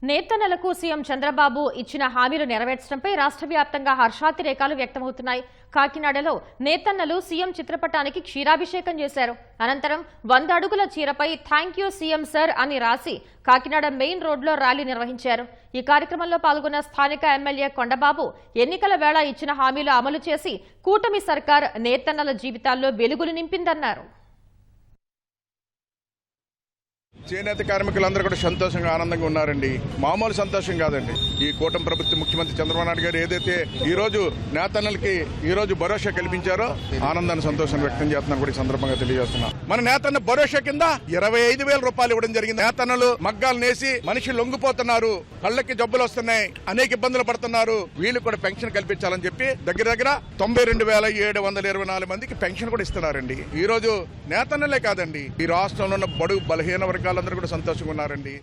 నేతన్నలకు CM Chandrababu ఇచ్చిన హామీలు నెరవేర్చడంపై రాష్ట్ర వ్యాప్తంగా హర్షాతిరేకాలు వ్యక్తమవుతున్నాయి. కాకినాడలో నేతన్నలు సీఎం చిత్రపటానికి క్షీరాభిషేకం చేశారు. అనంతరం 100 అడుగుల చీరపై థ్యాంక్ యూ సీఎం సర్ అని రాసి కాకినాడ మెయిన్ రోడ్లో ర్యాలీ నిర్వహించారు. ఈ కార్యక్రమంలో పాల్గొన్న స్థానిక ఎమ్మెల్యే కొండబాబు ఎన్నికల వేళ ఇచ్చిన హామీలు అమలు చేసి కూటమి సర్కార్ నేతన్నల జీవితాల్లో వెలుగులు నింపిందన్నారు. చేనేత కార్మికులందరూ కూడా సంతోషంగా ఆనందంగా ఉన్నారండి. మామూలు సంతోషం కాదండి. ఈ కూటమి ప్రభుత్వం ముఖ్యమంత్రి చంద్రబాబు నాయుడు గారు ఏదైతే ఈ రోజు నేతన్నలకి ఈ రోజు భరోసా కల్పించారో ఆనందాన్ని సంతోషాన్ని వ్యక్తం చేస్తున్నాను కూడా ఈ సందర్భంగా తెలియజేస్తున్నా. మన నేతన్న భరోసా కింద 25,000 రూపాయలు ఇవ్వడం జరిగింది. నేతన్నలు మగ్గాలు నేసి మనిషి లొంగిపోతున్నారు, కళ్ళకి జబ్బులు వస్తున్నాయి, అనేక ఇబ్బందులు పడుతున్నారు. వీళ్ళు కూడా పెన్షన్ కల్పించాలని చెప్పి దగ్గర 92,724 మందికి పెన్షన్ కూడా ఇస్తున్నారండి. ఈ రోజు నేతన్నలే కాదండి, ఈ రాష్ట్రంలో ఉన్న బడుగు బలహీన వర్గాలందరూ కూడా సంతోషంగా ఉన్నారండి.